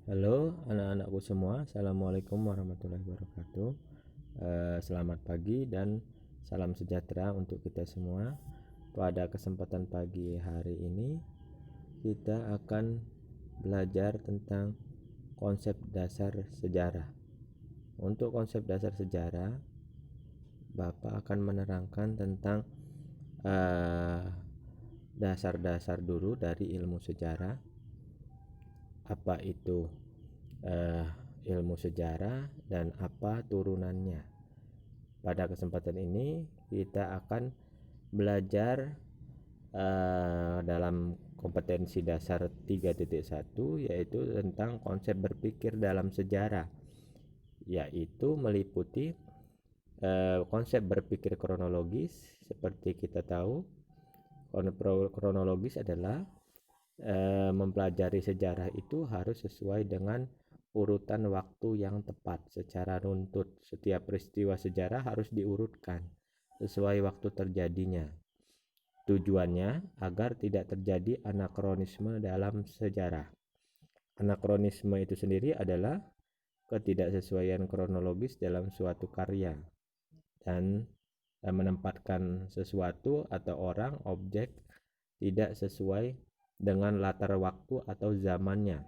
Halo anak-anakku semua, Assalamualaikum warahmatullahi wabarakatuh. Selamat pagi dan salam sejahtera untuk kita semua. Pada kesempatan pagi hari ini kita akan belajar tentang konsep dasar sejarah. Untuk konsep dasar sejarah, Bapak akan menerangkan tentang dasar-dasar dulu dari ilmu sejarah. Apa itu ilmu sejarah dan apa turunannya. Pada kesempatan ini kita akan belajar dalam kompetensi dasar 3.1 yaitu tentang konsep berpikir dalam sejarah, yaitu meliputi konsep berpikir kronologis. Seperti kita tahu, kronologis adalah mempelajari sejarah itu harus sesuai dengan urutan waktu yang tepat secara runtut. Setiap peristiwa sejarah harus diurutkan sesuai waktu terjadinya. Tujuannya agar tidak terjadi anakronisme dalam sejarah. Anakronisme itu sendiri adalah ketidaksesuaian kronologis dalam suatu karya dan menempatkan sesuatu atau orang, objek tidak sesuai dengan latar waktu atau zamannya.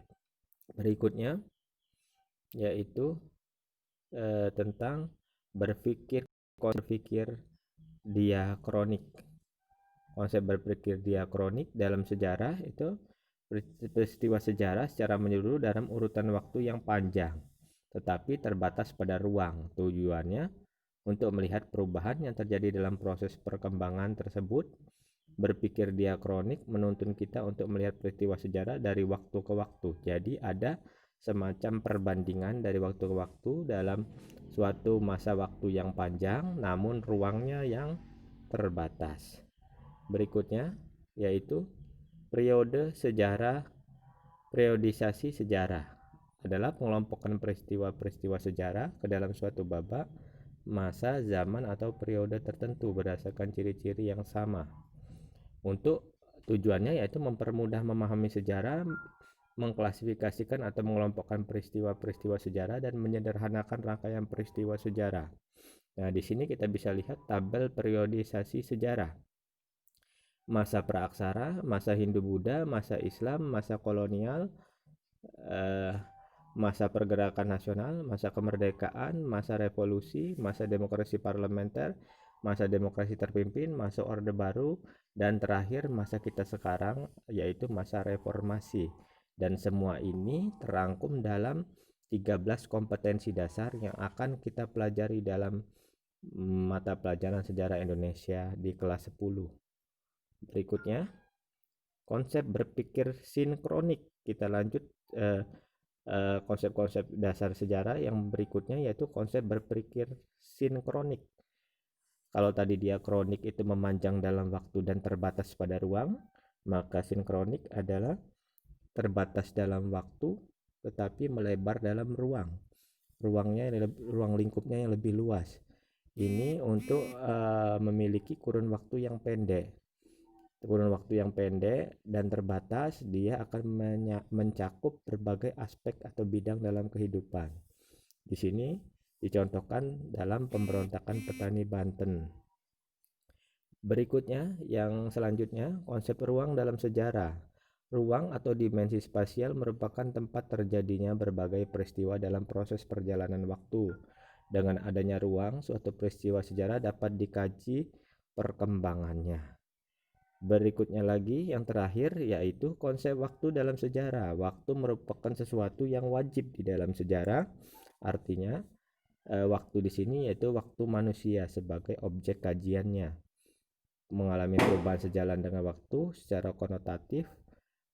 Berikutnya yaitu tentang berpikir diakronik. Konsep berpikir diakronik dalam sejarah itu peristiwa sejarah secara menyeluruh dalam urutan waktu yang panjang tetapi terbatas pada ruang. Tujuannya untuk melihat perubahan yang terjadi dalam proses perkembangan tersebut. Berpikir diakronik menuntun kita untuk melihat peristiwa sejarah dari waktu ke waktu. Jadi ada semacam perbandingan dari waktu ke waktu dalam suatu masa waktu yang panjang namun ruangnya yang terbatas. Berikutnya yaitu periode sejarah. Periodisasi sejarah adalah pengelompokan peristiwa-peristiwa sejarah ke dalam suatu babak, masa, zaman, atau periode tertentu berdasarkan ciri-ciri yang sama. Untuk tujuannya yaitu mempermudah memahami sejarah, mengklasifikasikan atau mengelompokkan peristiwa-peristiwa sejarah dan menyederhanakan rangkaian peristiwa sejarah. Nah, di sini kita bisa lihat tabel periodisasi sejarah. Masa praaksara, masa Hindu-Buddha, masa Islam, masa kolonial, masa pergerakan nasional, masa kemerdekaan, masa revolusi, masa demokrasi parlementer, masa demokrasi terpimpin, masa orde baru, dan terakhir masa kita sekarang yaitu masa reformasi. Dan semua ini terangkum dalam 13 kompetensi dasar yang akan kita pelajari dalam mata pelajaran sejarah Indonesia di kelas 10. Berikutnya konsep berpikir sinkronik. Kita lanjut konsep-konsep dasar sejarah yang berikutnya yaitu konsep berpikir sinkronik. Kalau tadi diakronik itu memanjang dalam waktu dan terbatas pada ruang, maka sinkronik adalah terbatas dalam waktu tetapi melebar dalam ruang. Ruang lingkupnya yang lebih luas. Ini untuk memiliki kurun waktu yang pendek. Kurun waktu yang pendek dan terbatas, dia akan mencakup berbagai aspek atau bidang dalam kehidupan. Di sini dicontohkan dalam pemberontakan petani Banten. Berikutnya, yang selanjutnya, konsep ruang dalam sejarah. Ruang atau dimensi spasial merupakan tempat terjadinya berbagai peristiwa dalam proses perjalanan waktu. Dengan adanya ruang, suatu peristiwa sejarah dapat dikaji perkembangannya. Berikutnya lagi yang terakhir yaitu konsep waktu dalam sejarah. Waktu merupakan sesuatu yang wajib di dalam sejarah. Artinya waktu di sini yaitu waktu manusia sebagai objek kajiannya. Mengalami perubahan sejalan dengan waktu secara konotatif.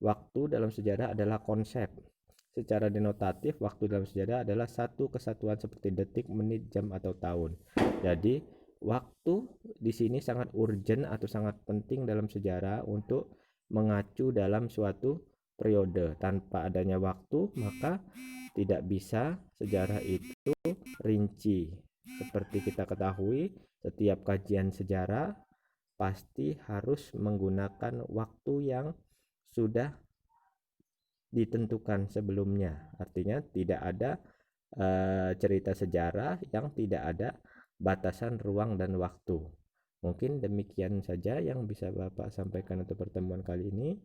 Waktu dalam sejarah adalah konsep. Secara denotatif, waktu dalam sejarah adalah satu kesatuan seperti detik, menit, jam, atau tahun. Jadi waktu di sini sangat urgent atau sangat penting dalam sejarah untuk mengacu dalam suatu periode. Tanpa adanya waktu, maka tidak bisa sejarah itu rinci. Seperti kita ketahui, setiap kajian sejarah pasti harus menggunakan waktu yang sudah ditentukan sebelumnya. Artinya tidak ada cerita sejarah yang tidak ada batasan ruang dan waktu. Mungkin demikian saja yang bisa Bapak sampaikan untuk pertemuan kali ini.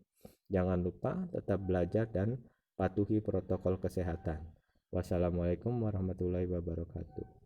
Jangan lupa tetap belajar dan patuhi protokol kesehatan. Wassalamualaikum warahmatullahi wabarakatuh.